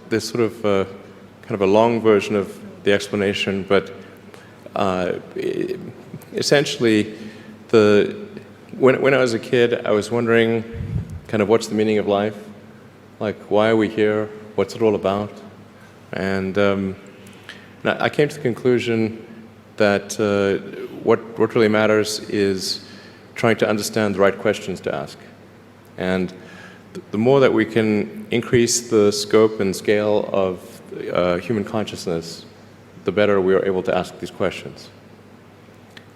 there's sort of kind of a long version of the explanation, but essentially, when I was a kid, I was wondering kind of what's the meaning of life, like why are we here, what's it all about, and I came to the conclusion that what really matters is trying to understand the right questions to ask, and the more that we can increase the scope and scale of human consciousness, the better we are able to ask these questions.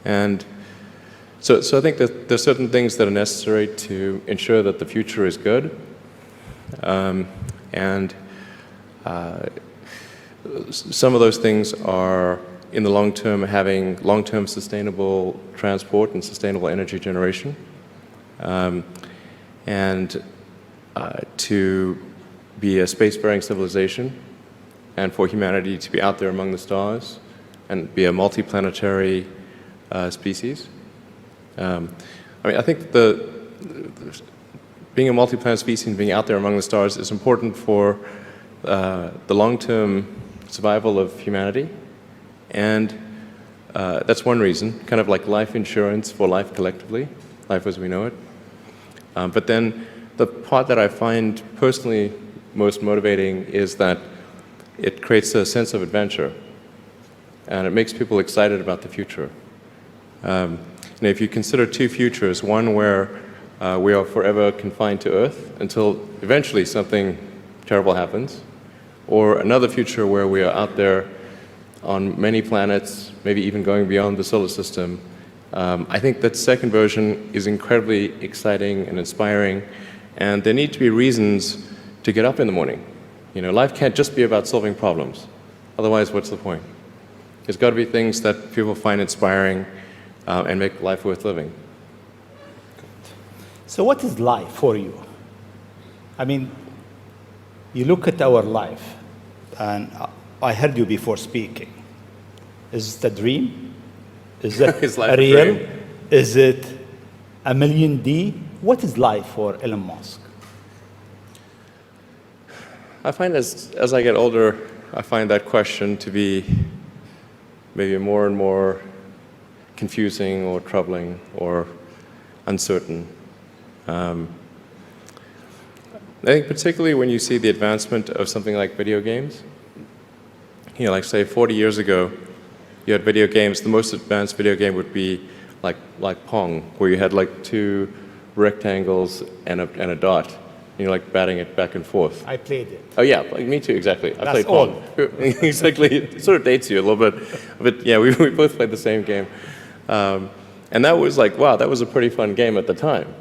And so I think that there's certain things that are necessary to ensure that the future is good. And some of those things are, in the long term, having long-term sustainable transport and sustainable energy generation. And to be a spacefaring civilization, and for humanity to be out there among the stars and be a multiplanetary species. I think being a multi-planet species and being out there among the stars is important for the long-term survival of humanity, and that's one reason, kind of like life insurance for life collectively, life as we know it. But then the part that I find personally most motivating is that it creates a sense of adventure, and it makes people excited about the future. And if you consider two futures, one where we are forever confined to Earth until eventually something terrible happens, or another future where we are out there on many planets, maybe even going beyond the solar system, I think that second version is incredibly exciting and inspiring, and there need to be reasons to get up in the morning. You know, life can't just be about solving problems. Otherwise, what's the point? There's got to be things that people find inspiring and make life worth living. So what is life for you? I mean, you look at our life, and I heard you before speaking. Is it a dream? Is it Is life a a real? dream? Is it a million D? What is life for Elon Musk? I find as I get older, I find that question to be maybe more and more confusing or troubling or uncertain. I think particularly when you see the advancement of something like video games, you know, like say 40 years ago, you had video games, the most advanced video game would be like Pong, where you had like two rectangles and a dot. You're like batting it back and forth. I played it. Oh yeah, like me too, exactly. I That's played Pong. Exactly, it sort of dates you a little bit. But yeah, we both played the same game. And that was like, wow, that was a pretty fun game at the time.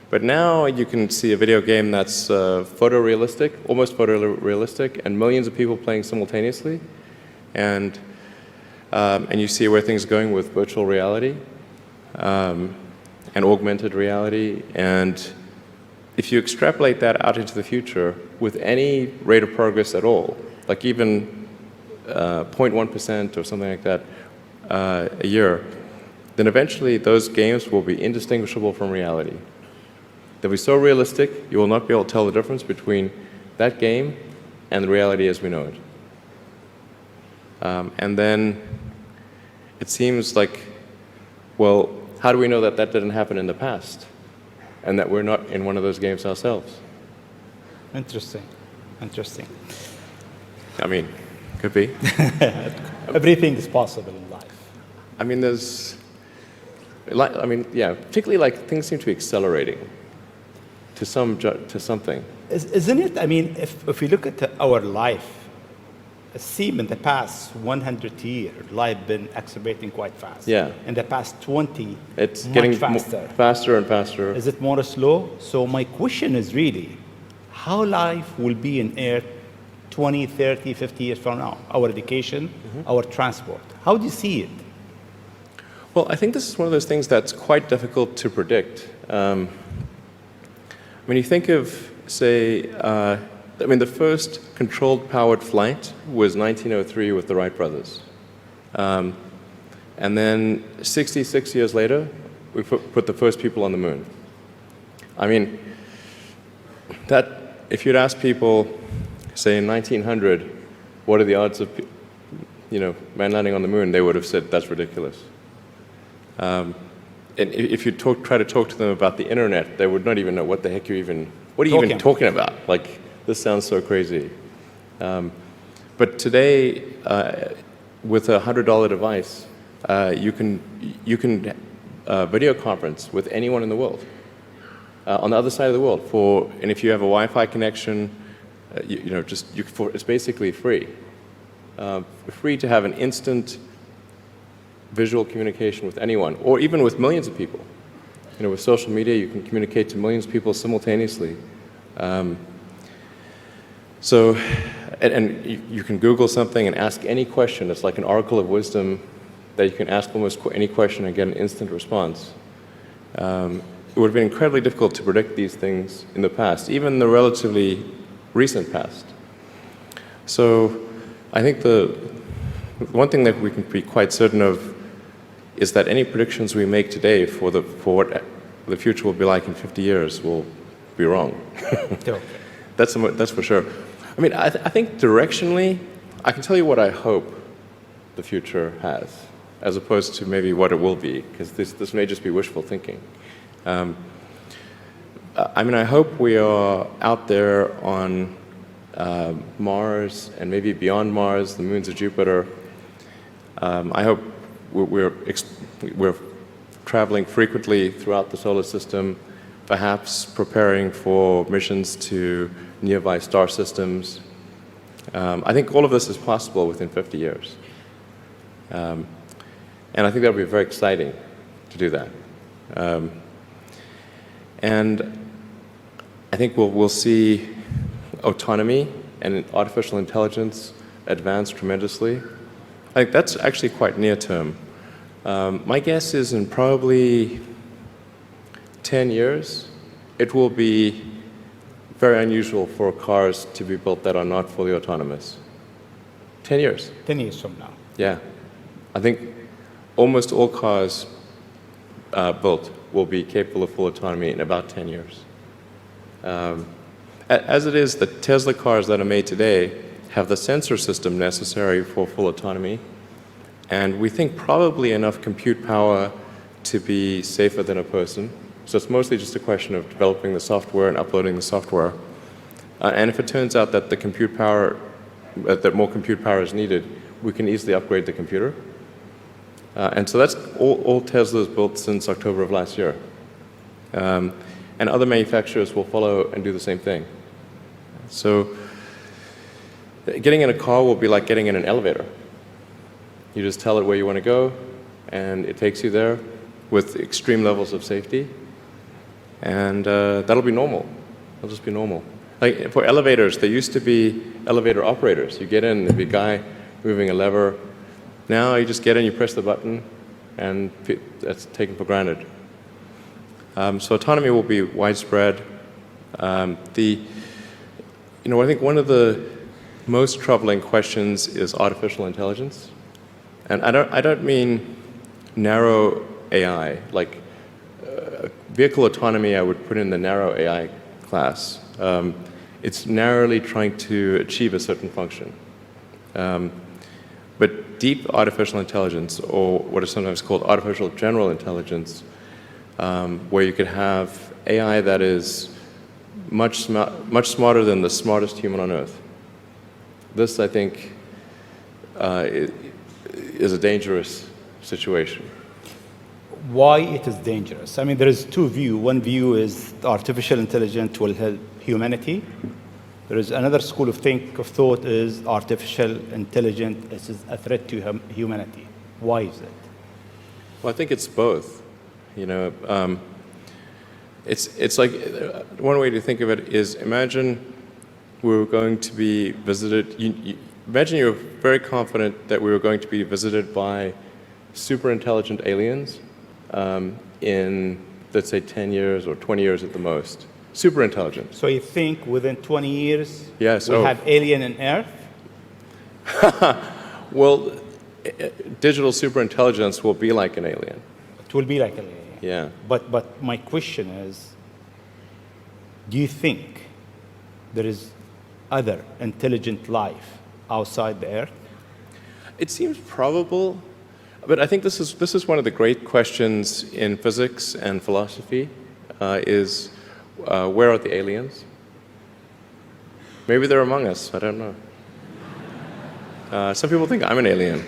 But now you can see a video game that's photorealistic, almost photorealistic, and millions of people playing simultaneously. And you see where things are going with virtual reality and augmented reality. And if you extrapolate that out into the future with any rate of progress at all, like even 0.1% or something like that a year, then eventually those games will be indistinguishable from reality. They'll be so realistic, you will not be able to tell the difference between that game and the reality as we know it. And then it seems like, well, how do we know that that didn't happen in the past and that we're not in one of those games ourselves? Interesting. Interesting. I mean, could be. Everything is possible in life. I mean, yeah, particularly like things seem to be accelerating to something. Isn't it? I mean, if we look at our life, it seems in the past 100 years, life been accelerating quite fast. Yeah. In the past 20, It's much getting faster. Faster and faster. Is it more slow? So my question is really, how life will be in Earth 20, 30, 50 years from now? Our education, our transport. How do you see it? Well, I think this is one of those things that's quite difficult to predict. When you think of, say, the first controlled powered flight was 1903 with the Wright brothers. And then 66 years later, we put the first people on the moon. I mean, if you'd ask people, say in 1900, what are the odds of man landing on the moon, they would have said that's ridiculous. And if you try to talk to them about the internet, they would not even know what the heck what are you even talking about? Like, this sounds so crazy. But today, with a $100 device, you can video conference with anyone in the world, on the other side of the world. And if you have a Wi-Fi connection, it's basically free. Free to have an instant visual communication with anyone, or even with millions of people. With social media, you can communicate to millions of people simultaneously. And you can Google something and ask any question. It's like an oracle of wisdom that you can ask almost any question and get an instant response. It would have been incredibly difficult to predict these things in the past, even the relatively recent past. So I think the one thing that we can be quite certain of is that any predictions we make today for what the future will be like in 50 years will be wrong. That's for sure. I mean, I think directionally, I can tell you what I hope the future has, as opposed to maybe what it will be, because this may just be wishful thinking. I mean, I hope we are out there on Mars and maybe beyond Mars, the moons of Jupiter. I hope we're traveling frequently throughout the solar system, perhaps preparing for missions to nearby star systems. I think all of this is possible within 50 years. And I think that would be very exciting to do that. And I think we'll see autonomy and artificial intelligence advance tremendously. I think that's actually quite near term. My guess is in probably 10 years, it will be very unusual for cars to be built that are not fully autonomous. 10 years. 10 years from now. Yeah. I think almost all cars built will be capable of full autonomy in about 10 years. As it is, the Tesla cars that are made today have the sensor system necessary for full autonomy, and we think probably enough compute power to be safer than a person. So it's mostly just a question of developing the software and uploading the software. And if it turns out that that more compute power is needed, we can easily upgrade the computer. And so that's all Tesla's built since October of last year. And other manufacturers will follow and do the same thing. So getting in a car will be like getting in an elevator. You just tell it where you want to go, and it takes you there with extreme levels of safety. And that'll be normal. It'll just be normal. Like for elevators, there used to be elevator operators. You get in, there'd be a guy moving a lever. Now you just get in, you press the button, and that's taken for granted. So autonomy will be widespread. I think one of the most troubling questions is artificial intelligence. And I don't mean narrow AI, like vehicle autonomy I would put in the narrow AI class. It's narrowly trying to achieve a certain function. But deep artificial intelligence, or what is sometimes called artificial general intelligence, where you could have AI that is much smarter than the smartest human on Earth. This, I think, is a dangerous situation. Why it is dangerous? I mean, there is two views. One view is artificial intelligence will help humanity. There is another school of thought is artificial intelligence is a threat to humanity. Why is it? Well, I think it's both. It's like one way to think of it is imagine we were going to be visited. Imagine you were very confident that we were going to be visited by super intelligent aliens in, let's say, 10 years or 20 years at the most. Super intelligent. So you think within 20 years yes, we'll have alien in Earth? Well, digital superintelligence will be like an alien. It will be like an alien. Yeah. But my question is, do you think there is other intelligent life outside the Earth? It seems probable, but I think this is one of the great questions in physics and philosophy, is where are the aliens? Maybe they're among us, I don't know. Some people think I'm an alien.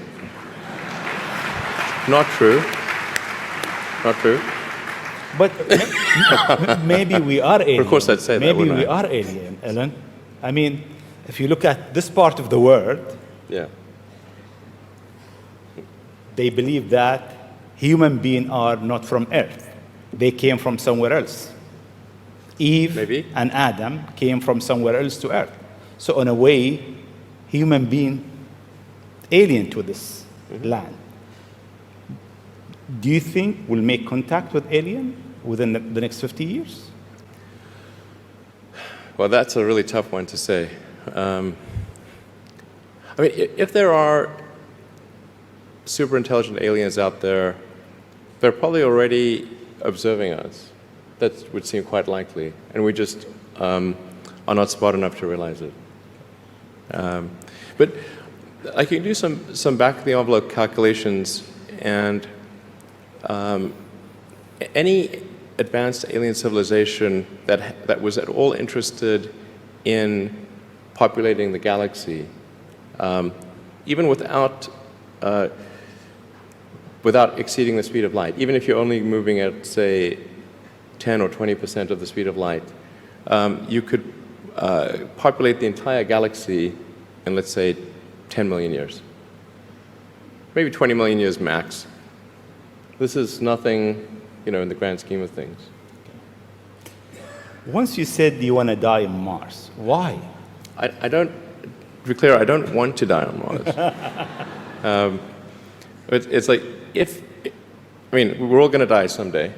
Not true. Not true. But maybe we are alien. Of course I'd say that, maybe wouldn't we I? are alien, Ellen. I mean, if you look at this part of the world, Yeah. they believe that human beings are not from Earth. They came from somewhere else. Eve Maybe. and Adam came from somewhere else to Earth. So in a way, human being alien to this land. Do you think we'll make contact with alien within the next 50 years? Well, that's a really tough one to say. I mean, if there are super intelligent aliens out there, they're probably already observing us. That would seem quite likely, and we just are not smart enough to realize it. But I can do some back-of-the-envelope calculations, and any advanced alien civilization that was at all interested in populating the galaxy, even without exceeding the speed of light, even if you're only moving at, say, 10 or 20% of the speed of light, you could populate the entire galaxy in, let's say, 10 million years. Maybe 20 million years max. This is nothing, in the grand scheme of things. Once you said you want to die on Mars, why? I don't, to be clear, I don't want to die on Mars. It's like, we're all going to die someday.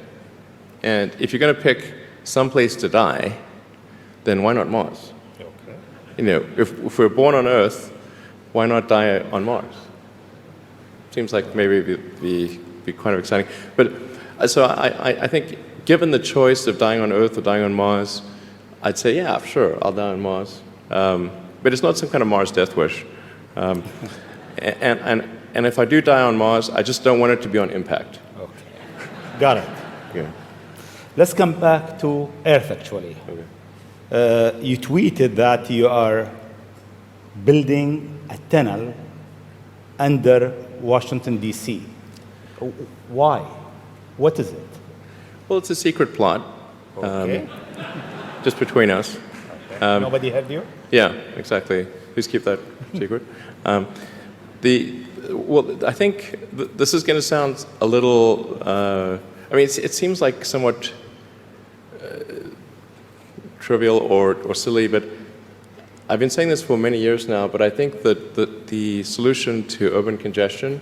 And if you're going to pick some place to die, then why not Mars? Okay. If we're born on Earth, why not die on Mars? Seems like maybe it'd be kind of exciting. But so I think, given the choice of dying on Earth or dying on Mars, I'd say, yeah, sure, I'll die on Mars. But it's not some kind of Mars death wish. And if I do die on Mars, I just don't want it to be on impact. Okay. Got it. Yeah. Let's come back to Earth, actually. Okay. You tweeted that you are building a tunnel under Washington, D.C. Why? What is it? Well, it's a secret plot. Okay. Just between us. Okay. Nobody heard you? Yeah, exactly. Please keep that secret. I think this is going to sound a little. It seems like somewhat trivial or silly, but I've been saying this for many years now. But I think that the solution to urban congestion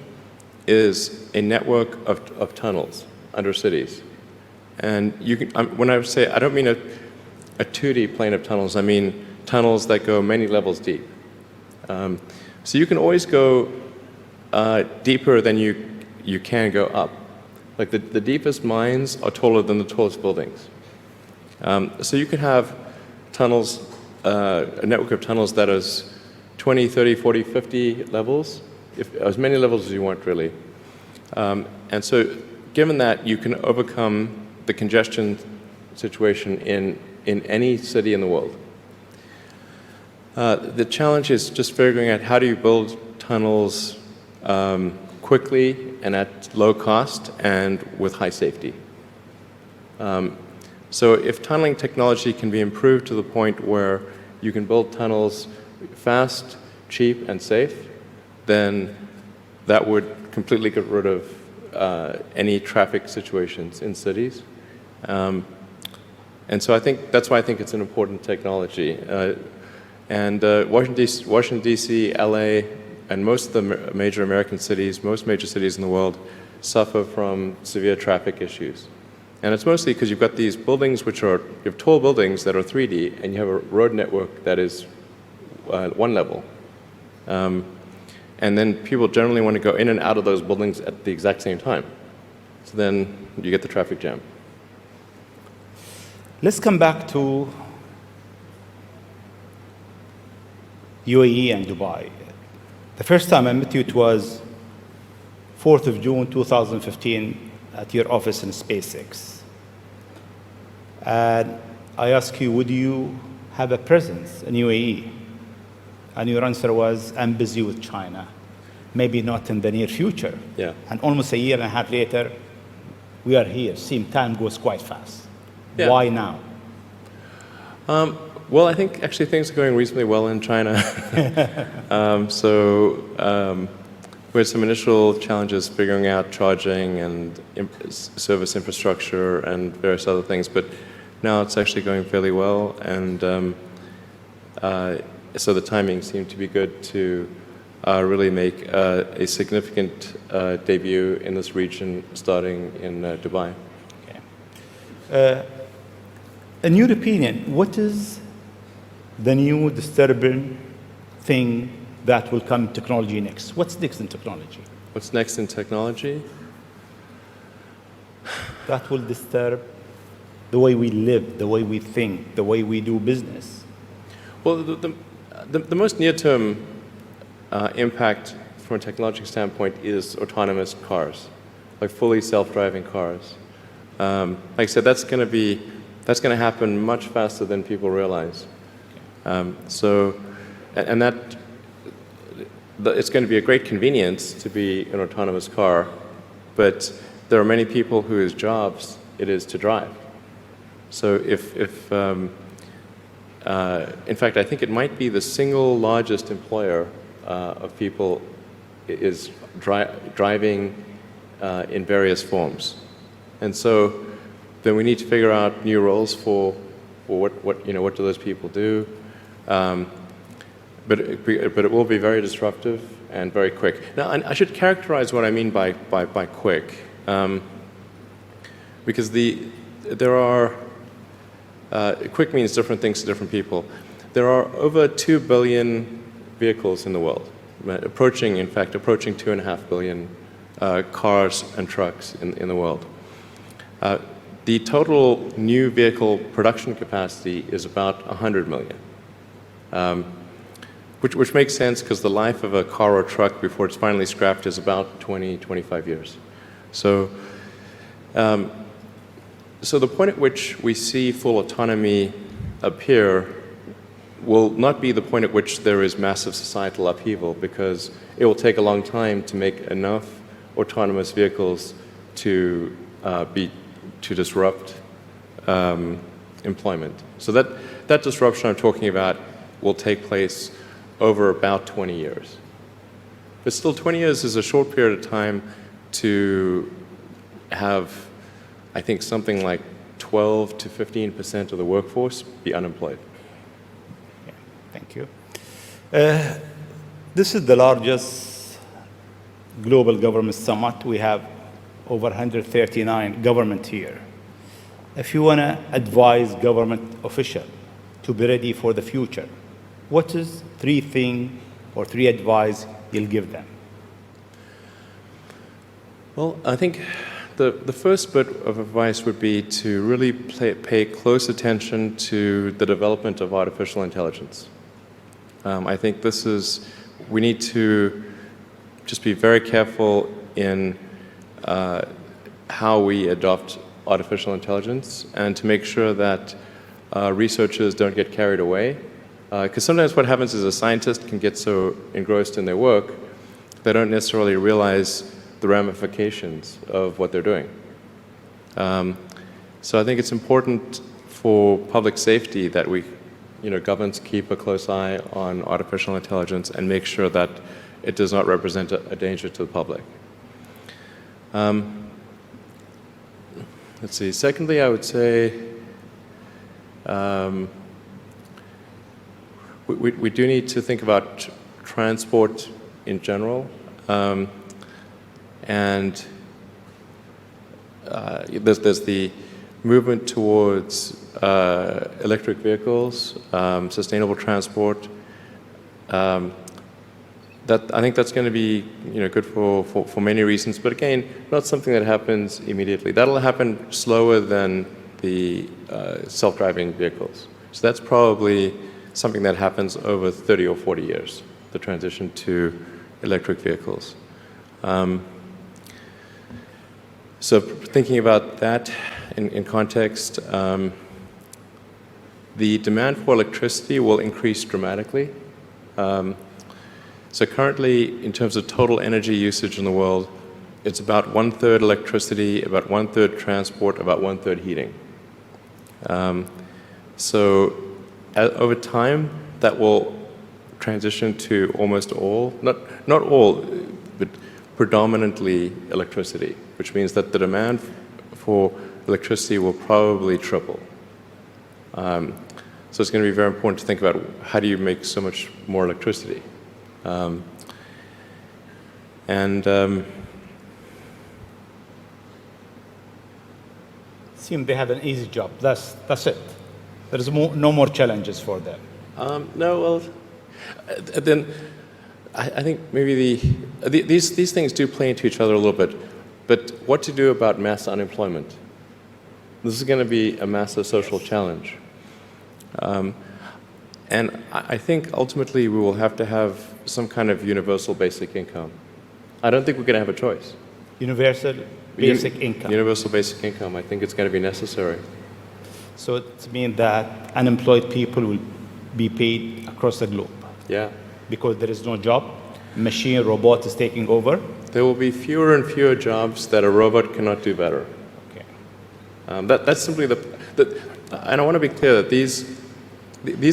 is a network of tunnels under cities. And when I say, I don't mean a 2D plane of tunnels. I mean tunnels that go many levels deep. So you can always go deeper than you can go up. Like the deepest mines are taller than the tallest buildings. So you can have tunnels, a network of tunnels that is 20, 30, 40, 50 levels, as many levels as you want, really. And so given that, you can overcome the congestion situation in any city in the world. The challenge is just figuring out how do you build tunnels quickly and at low cost and with high safety. So if tunneling technology can be improved to the point where you can build tunnels fast, cheap, and safe, then that would completely get rid of any traffic situations in cities. And so that's why I think it's an important technology. Washington, D.C., L.A., and most of the major American cities, most major cities in the world, suffer from severe traffic issues. And it's mostly because you've got these buildings you have tall buildings that are 3D, and you have a road network that is one level. And then people generally want to go in and out of those buildings at the exact same time. So then you get the traffic jam. Let's come back to UAE and Dubai. The first time I met you, it was 4th of June 2015 at your office in SpaceX. And I asked you, would you have a presence in UAE? And your answer was, I'm busy with China. Maybe not in the near future. Yeah. And almost a year and a half later, we are here. Seems time goes quite fast. Yeah. Why now? Well, I think actually things are going reasonably well in China. We had some initial challenges figuring out charging and service infrastructure and various other things, but now it's actually going fairly well, and so the timing seemed to be good to really make a significant debut in this region, starting in Dubai. Okay. In your opinion, what is the new disturbing thing that will come in technology next? What's next in technology? What's next in technology? That will disturb the way we live, the way we think, the way we do business. Well, the most near-term impact from a technological standpoint is autonomous cars, like fully self-driving cars. Like I said, that's going to happen much faster than people realize. It's going to be a great convenience to be an autonomous car, but there are many people whose jobs it is to drive. So in fact, I think it might be the single largest employer of people is driving in various forms. And so then we need to figure out new roles for what do those people do. But it will be very disruptive and very quick. Now, I should characterize what I mean by quick, because there are quick means different things to different people. There are over 2 billion vehicles in the world, approaching 2.5 billion cars and trucks in the world. The total new vehicle production capacity is about 100 million. Which makes sense because the life of a car or truck before it's finally scrapped is about 25 years. So the point at which we see full autonomy appear will not be the point at which there is massive societal upheaval, because it will take a long time to make enough autonomous vehicles to disrupt employment. So that disruption I'm talking about will take place over about 20 years. But still, 20 years is a short period of time to have, I think, something like 12 to 15% of the workforce be unemployed. Yeah, thank you. This is the largest global government summit. We have over 139 government here. If you want to advise government officials to be ready for the future, what is 3 things or 3 advice you'll give them? Well, I think the first bit of advice would be to really pay close attention to the development of artificial intelligence. I think we need to just be very careful in how we adopt artificial intelligence, and to make sure that researchers don't get carried away. Because sometimes what happens is a scientist can get so engrossed in their work, they don't necessarily realize the ramifications of what they're doing. So I think it's important for public safety that governments keep a close eye on artificial intelligence and make sure that it does not represent a danger to the public. Let's see. Secondly, I would say we do need to think about transport in general, and there's the movement towards electric vehicles, sustainable transport. I think that's going to be good for many reasons, but again, not something that happens immediately. That'll happen slower than the self-driving vehicles. So that's probably something that happens over 30 or 40 years, the transition to electric vehicles. So thinking about that in context, the demand for electricity will increase dramatically. So currently, in terms of total energy usage in the world, it's about 1/3 electricity, about 1/3 transport, about 1/3 heating. So over time, that will transition to almost all, not all, but predominantly electricity, which means that the demand for electricity will probably triple. So it's going to be very important to think about how do you make so much more electricity. Seem they have an easy job. That's it. There's no more challenges for them. No, well, then I think maybe these things do play into each other a little bit. But what to do about mass unemployment? This is going to be a massive social challenge. And I think ultimately we will have to have some kind of universal basic income. I don't think we're going to have a choice. Universal basic income. Universal basic income, I think it's going to be necessary. So it means that unemployed people will be paid across the globe. Yeah. Because there is no job, machine, robot is taking over. There will be fewer and fewer jobs that a robot cannot do better. Okay. That's simply and I want to be clear that these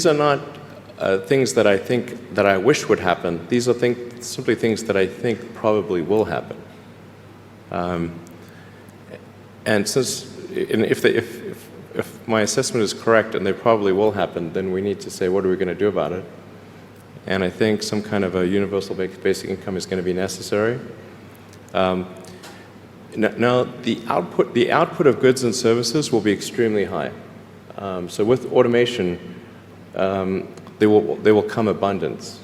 are not things that I think that I wish would happen. These are simply things that I think probably will happen. And if my assessment is correct and they probably will happen, then we need to say, what are we going to do about it? And I think some kind of a universal basic income is going to be necessary. Now, the output of goods and services will be extremely high. So with automation, there will come abundance.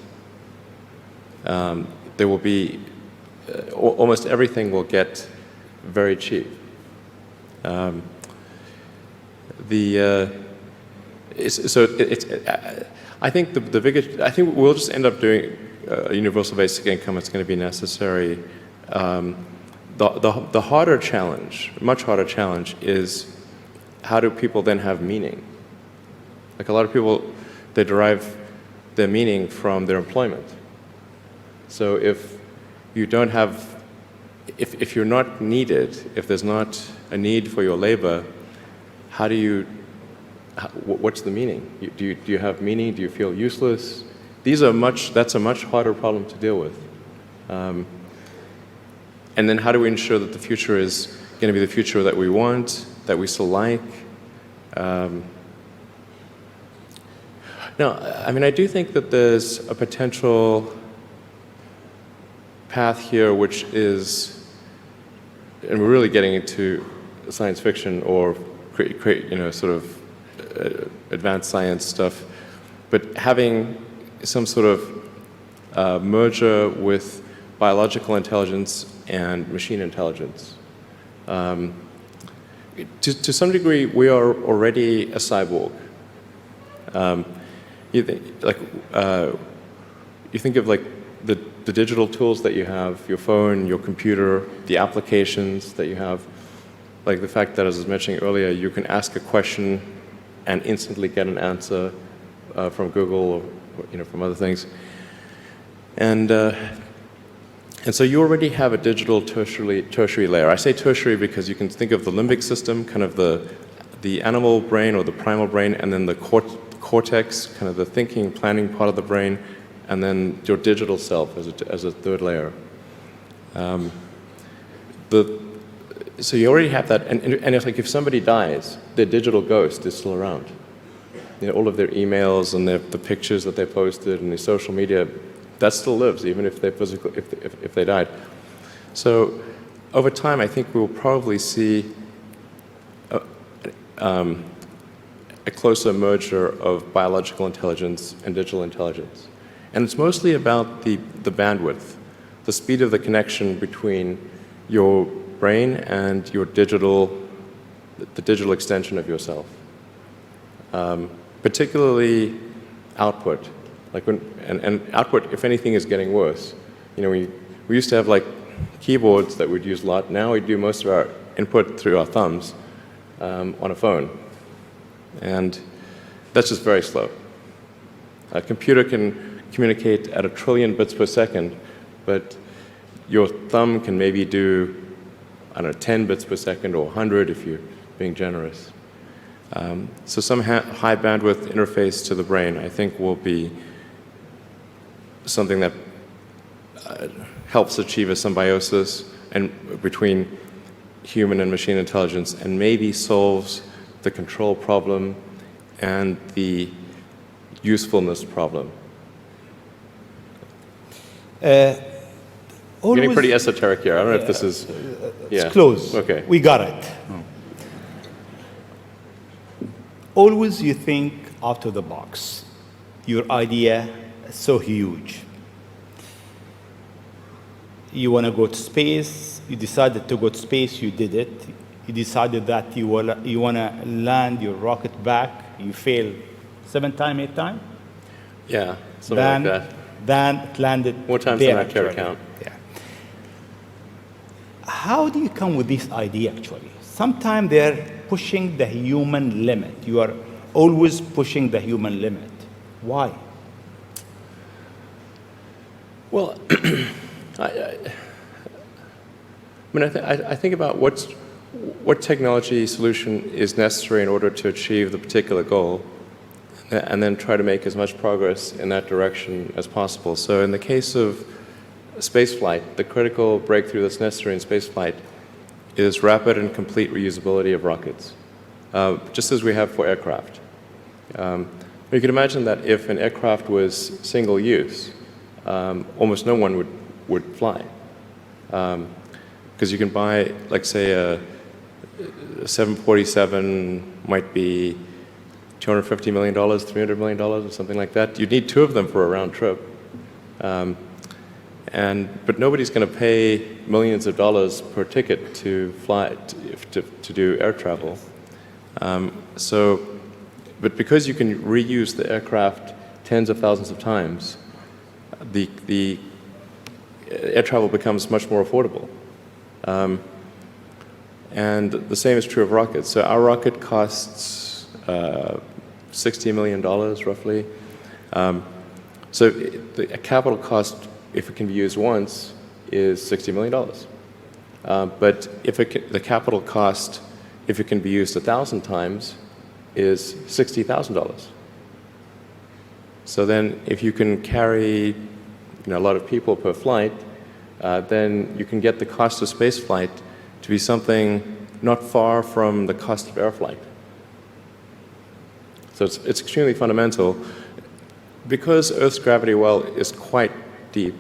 There will be almost everything will get very cheap. I think the biggest. I think we'll just end up doing a universal basic income. It's going to be necessary. The harder challenge, much harder challenge, is how do people then have meaning? Like a lot of people, they derive their meaning from their employment. So if you don't have, if you're not needed, if there's not a need for your labor, how do you? What's the meaning? Do you have meaning? Do you feel useless? That's a much harder problem to deal with. And then how do we ensure that the future is going to be the future that we want, that we still like? No, I mean, I do think that there's a potential path here which is, and we're really getting into science fiction or sort of advanced science stuff, but having some sort of merger with biological intelligence and machine intelligence. To some degree, we are already a cyborg. You think of like the digital tools that you have, your phone, your computer, the applications that you have, like the fact that, as I was mentioning earlier, you can ask a question and instantly get an answer from Google or from other things. And so you already have a digital tertiary layer. I say tertiary because you can think of the limbic system, kind of the animal brain or the primal brain, and then the cortex, kind of the thinking, planning part of the brain, and then your digital self as a third layer. So you already have that, and it's like if somebody dies, their digital ghost is still around. All of their emails and the pictures that they posted and the social media, that still lives, even if they died. So over time, I think we will probably see a closer merger of biological intelligence and digital intelligence. And it's mostly about the bandwidth, the speed of the connection between your brain and the digital extension of yourself. Particularly, output. And output, if anything, is getting worse. We used to have like keyboards that we'd use a lot. Now we do most of our input through our thumbs on a phone. And that's just very slow. A computer can communicate at 1 trillion bits per second, but your thumb can maybe do, 10 bits per second or 100 if you're being generous. So some high bandwidth interface to the brain, I think, will be something that helps achieve a symbiosis between human and machine intelligence, and maybe solves the control problem and the usefulness problem. Getting pretty esoteric here. I don't know if this is... It's close. Okay. We got it. Always you think out of the box. Your idea is so huge. You want to go to space. You decided to go to space. You did it. You decided that you want to land your rocket back. You failed 7 times, 8 times. Yeah, something like that. Then it landed. More times than I care to count. Yeah. How do you come with this idea, actually? Sometimes they're pushing the human limit. You are always pushing the human limit. Why? Well, I think about what technology solution is necessary in order to achieve the particular goal, and then try to make as much progress in that direction as possible. So in the case of spaceflight, the critical breakthrough that's necessary in spaceflight is rapid and complete reusability of rockets, just as we have for aircraft. You can imagine that if an aircraft was single use, almost no one would fly. Because you can buy, like, say, a 747 might be $250 million, $300 million, or something like that. You'd need 2 of them for a round trip. But nobody's going to pay millions of dollars per ticket to fly, to do air travel. But because you can reuse the aircraft tens of thousands of times, the air travel becomes much more affordable. And the same is true of rockets. So our rocket costs $60 million, roughly. So the capital cost, if it can be used once, is $60 million. But if the capital cost, if it can be used 1,000 times, is $60,000. So then if you can carry a lot of people per flight, then you can get the cost of space flight to be something not far from the cost of air flight. So it's extremely fundamental. Because Earth's gravity well is quite deep,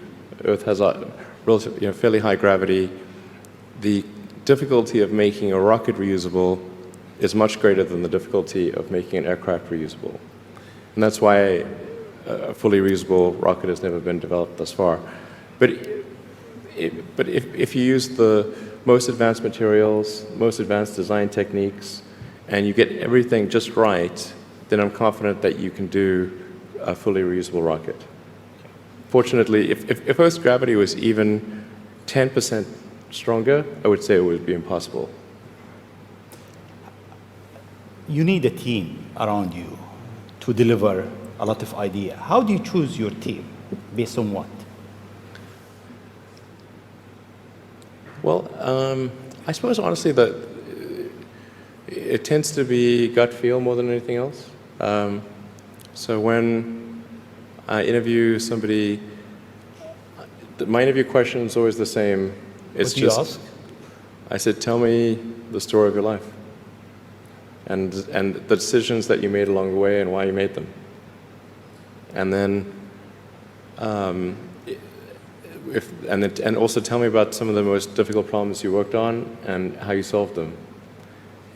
Earth has a relatively, fairly high gravity, the difficulty of making a rocket reusable is much greater than the difficulty of making an aircraft reusable. And that's why a fully reusable rocket has never been developed thus far. But if you use the most advanced materials, most advanced design techniques, and you get everything just right, then I'm confident that you can do a fully reusable rocket. Fortunately, if Earth's gravity was even 10% stronger, I would say it would be impossible. You need a team around you to deliver a lot of ideas. How do you choose your team? Based on what? Well, I suppose honestly that it tends to be gut feel more than anything else. So when I interview somebody, my interview question is always the same. It's what do you ask? I said, tell me the story of your life. And the decisions that you made along the way and why you made them. And then, and also tell me about some of the most difficult problems you worked on and how you solved them.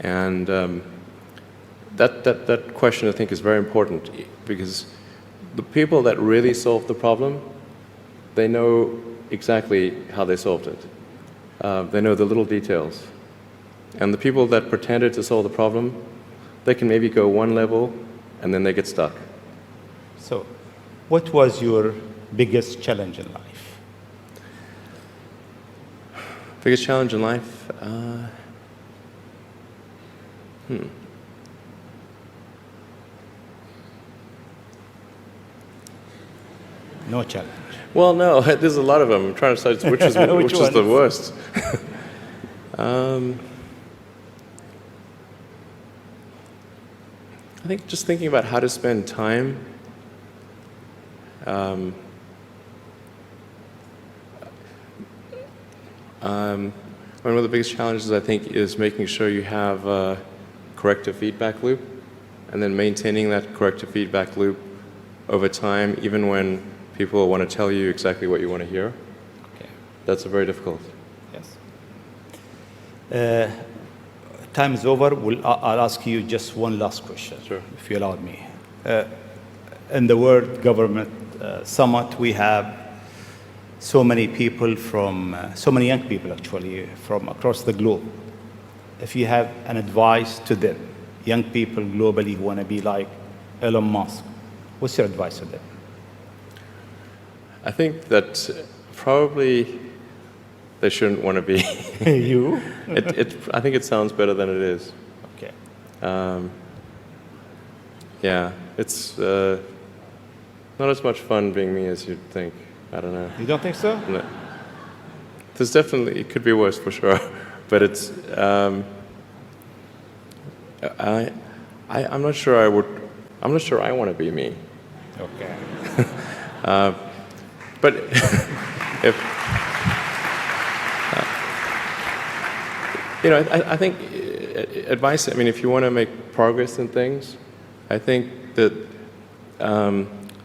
And that question, I think, is very important, because the people that really solved the problem, they know exactly how they solved it. They know the little details. And the people that pretended to solve the problem, they can maybe go one level and then they get stuck. So, what was your biggest challenge in life? Biggest challenge in life? No challenge. Well, no, there's a lot of them. I'm trying to decide which is which is the worst. I think just thinking about how to spend time. One of the biggest challenges, I think, is making sure you have a corrective feedback loop, and then maintaining that corrective feedback loop over time, even when people want to tell you exactly what you want to hear. Okay. That's very difficult. Yes. Time is over. I'll ask you just one last question, Sure. if you allow me. In the World Government Summit, we have so many people so many young people actually, from across the globe. If you have an advice to them, young people globally who want to be like Elon Musk, what's your advice to them? I think that probably they shouldn't want to be. You? I think it sounds better than it is. Okay. Yeah, it's not as much fun being me as you'd think. I don't know. You don't think so? No. There's definitely, it could be worse for sure, but it's, I'm not sure I'm not sure I want to be me. Okay. But if, I think advice, I mean, if you want to make progress in things, I think that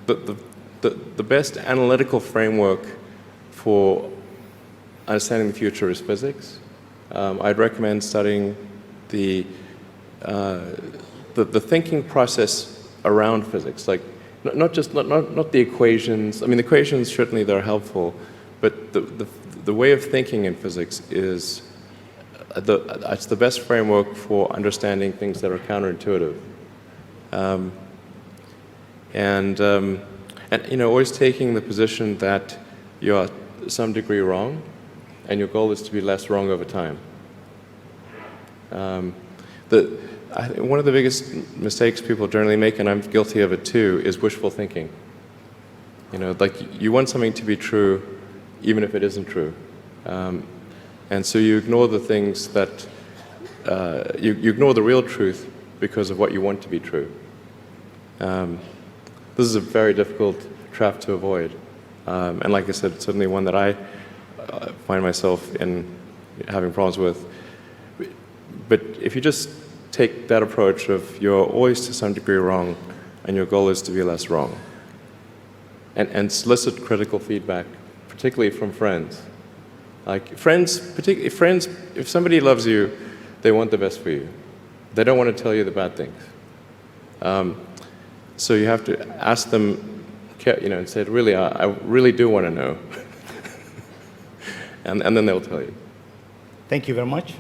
the best analytical framework for understanding the future is physics. I'd recommend studying the thinking process around physics, like not the equations. I mean, the equations certainly they're helpful, but the way of thinking in physics is it's the best framework for understanding things that are counterintuitive. And always taking the position that you're to some degree wrong, and your goal is to be less wrong over time. One of the biggest mistakes people generally make, and I'm guilty of it too, is wishful thinking. Like you want something to be true, even if it isn't true. And so you ignore the things that, you ignore the real truth because of what you want to be true. This is a very difficult trap to avoid. And like I said, it's certainly one that I find myself in having problems with. But if you just take that approach of you're always to some degree wrong, and your goal is to be less wrong, and solicit critical feedback, particularly from friends. Like particularly friends, if somebody loves you, they want the best for you. They don't want to tell you the bad things. So you have to ask them, and say, really, I really do want to know. and then they'll tell you. Thank you very much.